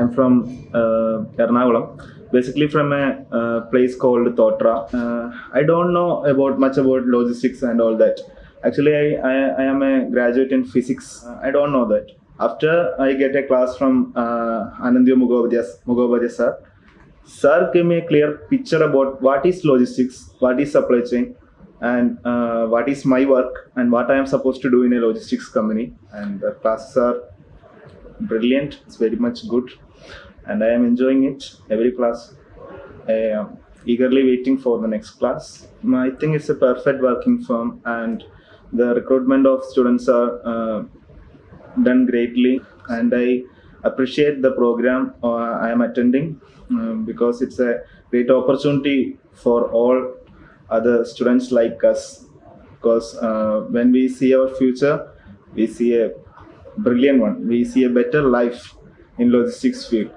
I'm from Ernakulam, basically from a place called Thotra. I don't know much about logistics and all that. Actually, I am a graduate in physics. I don't know that. After I get a class from Anandyo Mugobadia sir. Sir gave me a clear picture about what is logistics, what is supply chain, and what is my work and what I am supposed to do in a logistics company. And the classes are brilliant. It's very much good, and I am enjoying it. Every class, I am eagerly waiting for the next class. I think it's a perfect working firm, and the recruitment of students are done greatly, and I appreciate the program I am attending because it's a great opportunity for all other students like us. Because when we see our future, we see a brilliant one. We see a better life in logistics field.